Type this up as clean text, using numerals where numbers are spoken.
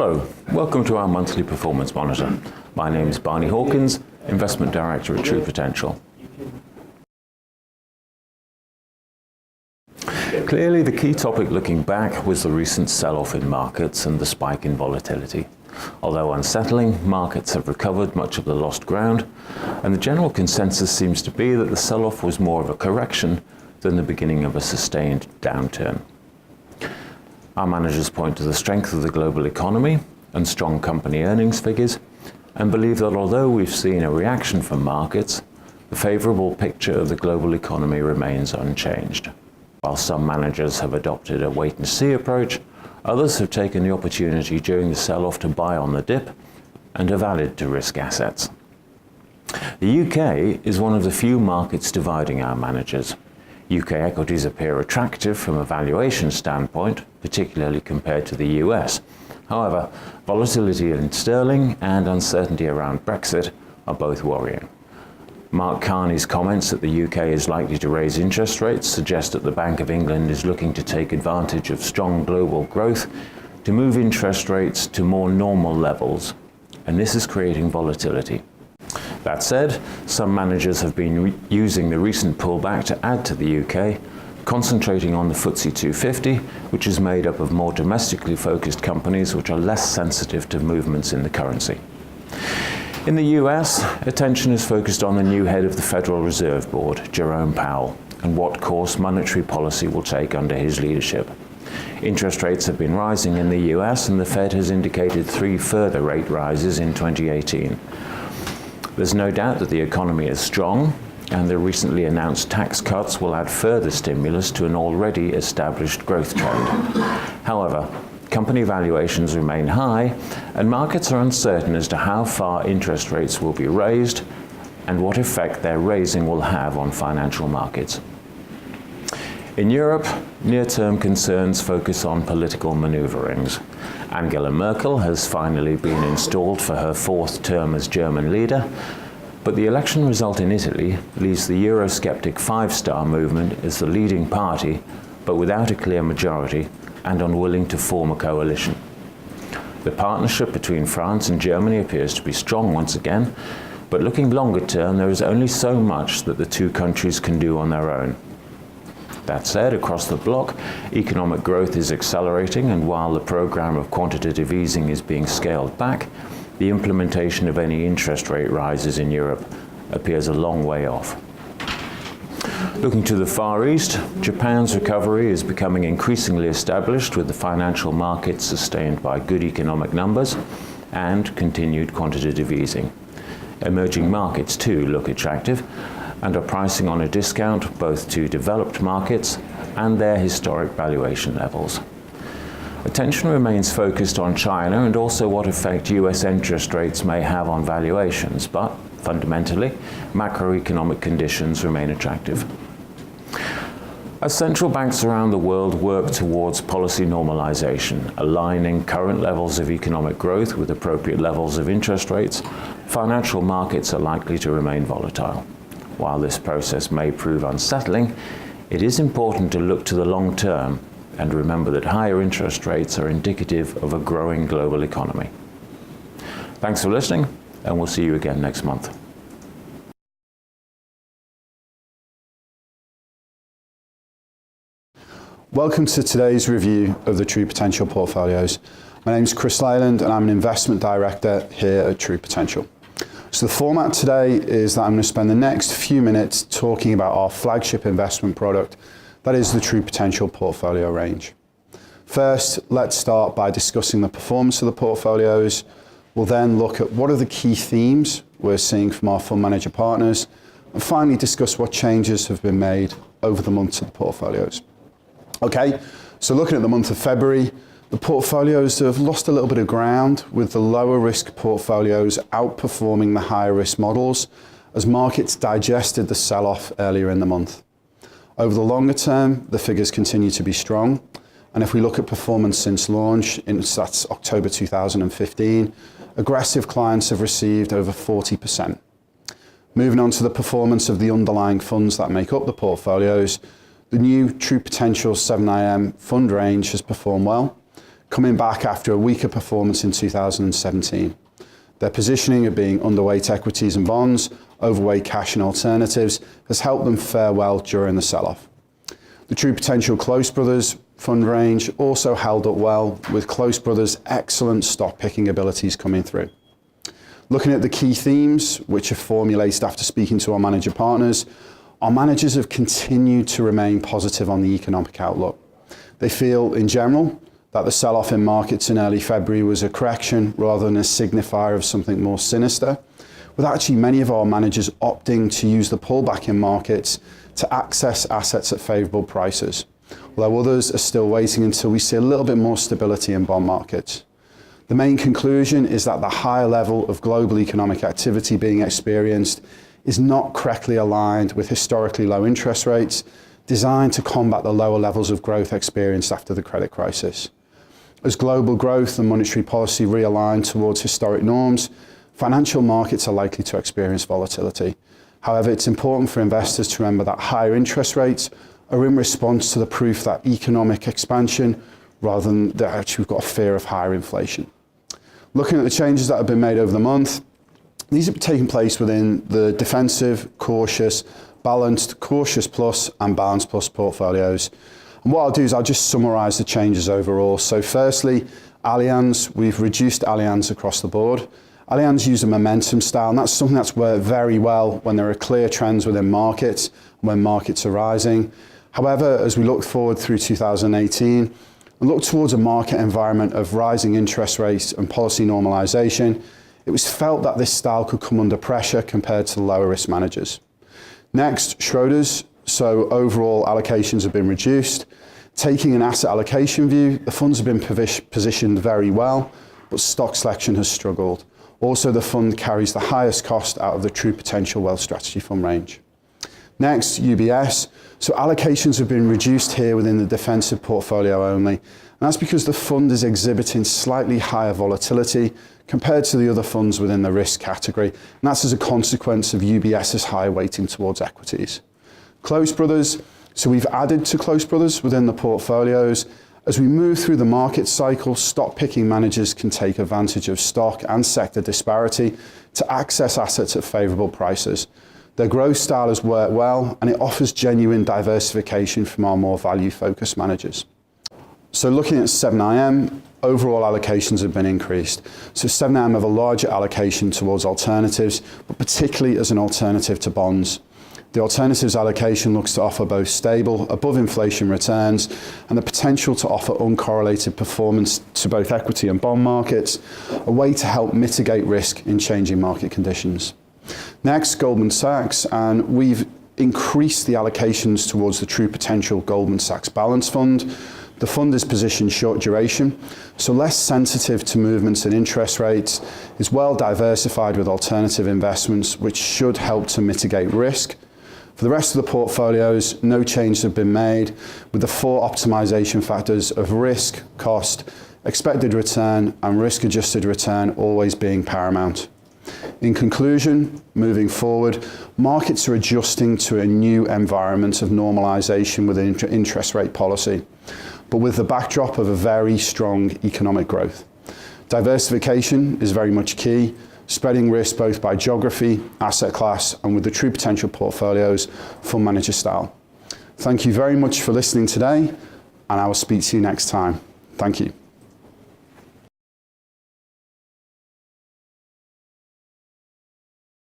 Hello, welcome to our monthly performance monitor. My name is Barney Hawkins, Investment Director at True Potential. Clearly, the key topic looking back was the recent sell-off in markets and the spike in volatility. Although unsettling, markets have recovered much of the lost ground, and the general consensus seems to be that the sell-off was more of a correction than the beginning of a sustained downturn. Our managers point to the strength of the global economy and strong company earnings figures, and believe that although we've seen a reaction from markets, the favourable picture of the global economy remains unchanged. While some managers have adopted a wait-and-see approach, others have taken the opportunity during the sell-off to buy on the dip and have added to risk assets. The UK is one of the few markets dividing our managers. UK equities appear attractive from a valuation standpoint, particularly compared to the US. However, volatility in sterling and uncertainty around Brexit are both worrying. Mark Carney's comments that the UK is likely to raise interest rates suggest that the Bank of England is looking to take advantage of strong global growth to move interest rates to more normal levels, and this is creating volatility. That said, some managers have been using the recent pullback to add to the UK, concentrating on the FTSE 250, which is made up of more domestically focused companies which are less sensitive to movements in the currency. In the US, attention is focused on the new head of the Federal Reserve Board, Jerome Powell, and what course monetary policy will take under his leadership. Interest rates have been rising in the US, and the Fed has indicated 3 further rate rises in 2018. There's no doubt that the economy is strong, and the recently announced tax cuts will add further stimulus to an already established growth trend. However, company valuations remain high, and markets are uncertain as to how far interest rates will be raised and what effect their raising will have on financial markets. In Europe, near-term concerns focus on political maneuverings. Angela Merkel has finally been installed for her 4th term as German leader, but the election result in Italy leaves the Eurosceptic Five-Star movement as the leading party, but without a clear majority and unwilling to form a coalition. The partnership between France and Germany appears to be strong once again, but looking longer term, there is only so much that the two countries can do on their own. That said, across the bloc, economic growth is accelerating, and while the program of quantitative easing is being scaled back, the implementation of any interest rate rises in Europe appears a long way off. Looking to the Far East, Japan's recovery is becoming increasingly established, with the financial markets sustained by good economic numbers and continued quantitative easing. Emerging markets too look attractive, and are pricing on a discount both to developed markets and their historic valuation levels. Attention remains focused on China and also what effect US interest rates may have on valuations, but fundamentally, macroeconomic conditions remain attractive. As central banks around the world work towards policy normalization, aligning current levels of economic growth with appropriate levels of interest rates, financial markets are likely to remain volatile. While this process may prove unsettling, it is important to look to the long term and remember that higher interest rates are indicative of a growing global economy. Thanks for listening, and we'll see you again next month. Welcome to today's review of the True Potential portfolios. My name is Chris Leyland, and I'm an Investment Director here at True Potential. So the format today is that I'm going to spend the next few minutes talking about our flagship investment product, that is the True Potential portfolio range. First, let's start by discussing the performance of the portfolios. We'll then look at what are the key themes we're seeing from our fund manager partners, and finally discuss what changes have been made over the months of the portfolios. Okay, so looking at the month of February, the portfolios have lost a little bit of ground, with the lower risk portfolios outperforming the higher risk models as markets digested the sell-off earlier in the month. Over the longer term, the figures continue to be strong, and if we look at performance since launch, that's October 2015, aggressive clients have received over 40%. Moving on to the performance of the underlying funds that make up the portfolios, the new True Potential 7IM fund range has performed well, coming back after a weaker performance in 2017. Their positioning of being underweight equities and bonds, overweight cash and alternatives has helped them fare well during the sell-off. The True Potential Close Brothers fund range also held up well, with Close Brothers' excellent stock picking abilities coming through. Looking at the key themes, which are formulated after speaking to our manager partners, our managers have continued to remain positive on the economic outlook. They feel, in general, that the sell-off in markets in early February was a correction rather than a signifier of something more sinister, with actually many of our managers opting to use the pullback in markets to access assets at favourable prices, although others are still waiting until we see a little bit more stability in bond markets. The main conclusion is that the higher level of global economic activity being experienced is not correctly aligned with historically low interest rates designed to combat the lower levels of growth experienced after the credit crisis. As global growth and monetary policy realign towards historic norms, financial markets are likely to experience volatility. However, it's important for investors to remember that higher interest rates are in response to the proof that economic expansion rather than that actually we've got a fear of higher inflation. Looking at the changes that have been made over the month, these have taken place within the defensive, cautious, balanced, cautious plus and balanced plus portfolios. And what I'll do is I'll just summarise the changes overall. So firstly, Allianz, we've reduced Allianz across the board. Allianz use a momentum style, and that's something that's worked very well when there are clear trends within markets, when markets are rising. However, as we look forward through 2018, and look towards a market environment of rising interest rates and policy normalisation, it was felt that this style could come under pressure compared to the lower risk managers. Next, Schroders. So overall allocations have been reduced. Taking an asset allocation view, the funds have been positioned very well, but stock selection has struggled. Also, the fund carries the highest cost out of the True Potential Wealth Strategy fund range. Next, UBS. So allocations have been reduced here within the defensive portfolio only. And that's because the fund is exhibiting slightly higher volatility compared to the other funds within the risk category. And that's as a consequence of UBS's high weighting towards equities. Close Brothers. So we've added to Close Brothers within the portfolios. As we move through the market cycle, stock picking managers can take advantage of stock and sector disparity to access assets at favourable prices. Their growth style has worked well, and it offers genuine diversification from our more value-focused managers. So looking at 7IM, overall allocations have been increased. So 7IM have a larger allocation towards alternatives, but particularly as an alternative to bonds. The alternatives allocation looks to offer both stable, above inflation returns and the potential to offer uncorrelated performance to both equity and bond markets, a way to help mitigate risk in changing market conditions. Next, Goldman Sachs, and we've increased the allocations towards the True Potential Goldman Sachs Balance Fund. The fund is positioned short duration, so less sensitive to movements in interest rates, is well diversified with alternative investments, which should help to mitigate risk. For the rest of the portfolios, no changes have been made, with the 4 optimization factors of risk, cost, expected return, and risk-adjusted return always being paramount. In conclusion, moving forward, markets are adjusting to a new environment of normalization within interest rate policy, but with the backdrop of a very strong economic growth. Diversification is very much key, spreading risk both by geography, asset class, and with the True Potential portfolios fund manager style. Thank you very much for listening today, and I will speak to you next time. Thank you.